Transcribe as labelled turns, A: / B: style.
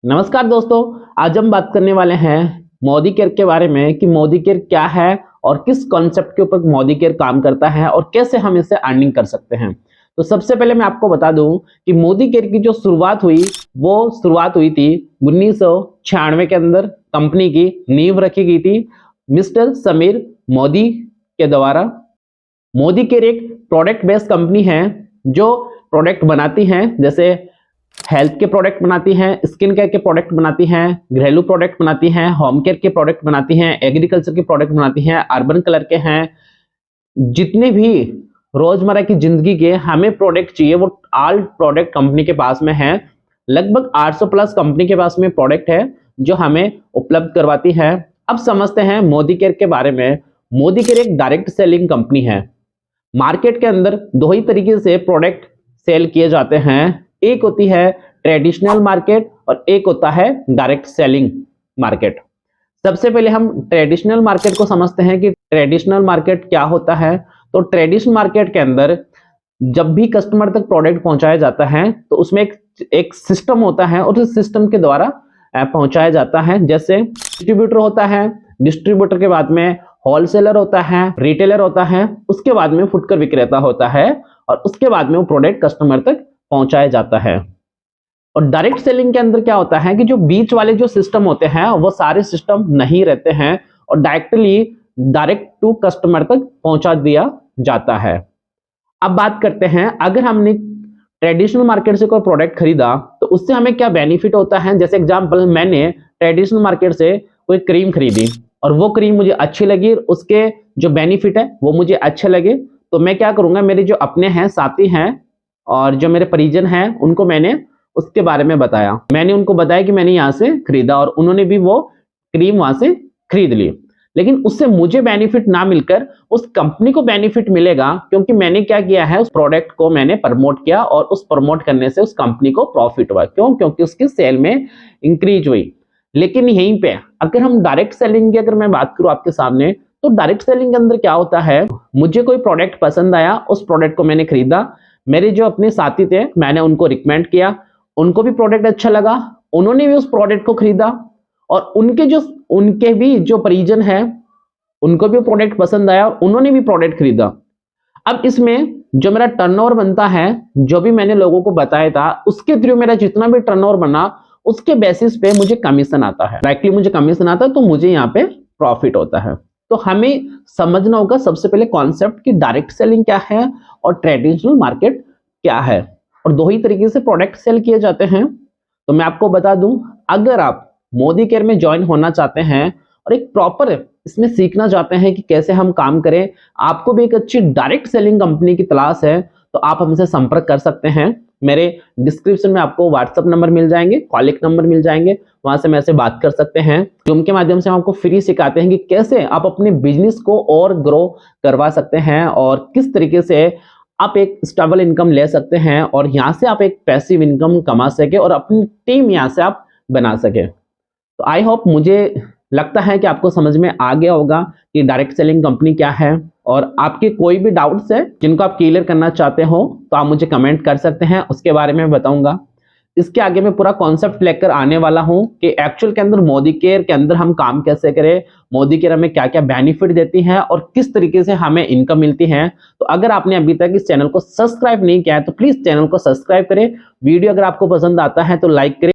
A: नमस्कार दोस्तों। आज हम बात करने वाले हैं मोदी केयर के बारे में कि मोदी केयर क्या है और किस कॉन्सेप्ट के ऊपर मोदी केयर काम करता है और कैसे हम इससे अर्निंग कर सकते हैं। तो सबसे पहले मैं आपको बता दूं कि मोदी केयर की जो शुरुआत हुई थी 1996 के अंदर। कंपनी की नींव रखी गई थी मिस्टर समीर मोदी के द्वारा। मोदी केयर एक प्रोडक्ट बेस्ड कंपनी है जो प्रोडक्ट बनाती हैं, जैसे हेल्थ के प्रोडक्ट बनाती हैं, स्किन केयर के प्रोडक्ट बनाती हैं, घरेलू प्रोडक्ट बनाती हैं, होम केयर के प्रोडक्ट बनाती हैं, एग्रीकल्चर के प्रोडक्ट बनाती हैं, अर्बन कलर के हैं। जितने भी रोजमर्रा की जिंदगी के हमें प्रोडक्ट चाहिए वो ऑल प्रोडक्ट कंपनी के पास में है। लगभग 800 प्लस कंपनी के पास में प्रोडक्ट है जो हमें उपलब्ध करवाती है। अब समझते हैं मोदी केयर के बारे में। मोदी केयर एक डायरेक्ट सेलिंग कंपनी है। मार्केट के अंदर दो ही तरीके से प्रोडक्ट सेल किए जाते हैं, एक होती है ट्रेडिशनल मार्केट और एक होता है डायरेक्ट सेलिंग मार्केट। सबसे पहले हम ट्रेडिशनल मार्केट को समझते हैं कि ट्रेडिशनल मार्केट क्या होता है। तो ट्रेडिशनल मार्केट के अंदर जब भी कस्टमर तक प्रोडक्ट पहुंचाया जाता है तो उसमें एक सिस्टम होता है और उस सिस्टम के द्वारा पहुंचाया जाता है। जैसे डिस्ट्रीब्यूटर होता है, डिस्ट्रीब्यूटर के बाद में होलसेलर होता है, रिटेलर होता है, उसके बाद में फुटकर विक्रेता होता है और उसके बाद में वो प्रोडक्ट कस्टमर तक पहुंचाया जाता है। और डायरेक्ट सेलिंग के अंदर क्या होता है कि जो बीच वाले जो सिस्टम होते हैं वो सारे सिस्टम नहीं रहते हैं और डायरेक्ट टू कस्टमर तक पहुंचा दिया जाता है। अब बात करते हैं, अगर हमने ट्रेडिशनल मार्केट से कोई प्रोडक्ट खरीदा तो उससे हमें क्या बेनिफिट होता है। जैसे एग्जांपल, मैंने ट्रेडिशनल मार्केट से कोई क्रीम खरीदी और वो क्रीम मुझे अच्छी लगी, उसके जो बेनिफिट है वो मुझे अच्छे लगे, तो मैं क्या करूंगा, मेरे जो अपने हैं, साथी हैं और जो मेरे परिजन हैं उनको मैंने उसके बारे में बताया। मैंने उनको बताया कि मैंने यहाँ से खरीदा और उन्होंने भी वो क्रीम वहां से खरीद ली। लेकिन उससे मुझे बेनिफिट ना मिलकर उस कंपनी को बेनिफिट मिलेगा, क्योंकि मैंने क्या किया है, उस प्रोडक्ट को मैंने प्रमोट किया और उस प्रमोट करने से उस कंपनी को प्रॉफिट हुआ। क्यों? क्योंकि उसकी सेल में इंक्रीज हुई। लेकिन यहीं पे अगर हम डायरेक्ट सेलिंग की अगर मैं बात करूं आपके सामने, तो डायरेक्ट सेलिंग के अंदर क्या होता है, मुझे कोई प्रोडक्ट पसंद आया, उस प्रोडक्ट को मैंने खरीदा, मेरे जो अपने साथी थे मैंने उनको रिकमेंड किया, उनको भी प्रोडक्ट अच्छा लगा, उन्होंने भी उस प्रोडक्ट को खरीदा और उनके भी जो परिजन है उनको भी प्रोडक्ट पसंद आया और उन्होंने भी प्रोडक्ट खरीदा। अब इसमें जो मेरा टर्नओवर बनता है, जो भी मैंने लोगों को बताया था उसके थ्रू मेरा जितना भी टर्नओवर बना उसके बेसिस पे मुझे कमीशन आता है, डायरेक्टली मुझे कमीशन आता है, तो मुझे यहाँ पे प्रॉफिट होता है। तो हमें समझना होगा सबसे पहले कॉन्सेप्ट कि डायरेक्ट सेलिंग क्या है और ट्रेडिशनल मार्केट क्या है, और दो ही तरीके से प्रोडक्ट सेल किए जाते हैं। तो मैं आपको बता दूं, अगर आप मोदी केयर में ज्वाइन होना चाहते हैं और एक प्रॉपर इसमें सीखना चाहते हैं कि कैसे हम काम करें, आपको भी एक अच्छी डायरेक्ट सेलिंग कंपनी की तलाश है, तो आप हमसे संपर्क कर सकते हैं। मेरे डिस्क्रिप्शन में आपको व्हाट्सएप नंबर मिल जाएंगे, कॉलिंग नंबर मिल जाएंगे, वहां से मेरे से बात कर सकते हैं। जूम के माध्यम से हम आपको फ्री सिखाते हैं कि कैसे आप अपने बिजनेस को और ग्रो करवा सकते हैं और किस तरीके से आप एक स्टेबल इनकम ले सकते हैं और यहाँ से आप एक पैसिव इनकम कमा सके और अपनी टीम यहाँ से आप बना सके। तो आई होप, मुझे लगता है कि आपको समझ में आ गया होगा कि डायरेक्ट सेलिंग कंपनी क्या है। और आपके कोई भी डाउट्स है जिनको आप क्लियर करना चाहते हो तो आप मुझे कमेंट कर सकते हैं, उसके बारे में बताऊंगा। इसके आगे मैं पूरा कॉन्सेप्ट लेकर आने वाला हूं कि एक्चुअल के अंदर मोदी केयर के अंदर हम काम कैसे करें, मोदी केयर हमें क्या क्या बेनिफिट देती है और किस तरीके से हमें इनकम मिलती है। तो अगर आपने अभी तक इस चैनल को सब्सक्राइब नहीं किया है तो प्लीज चैनल को सब्सक्राइब करें। वीडियो अगर आपको पसंद आता है तो लाइक करें।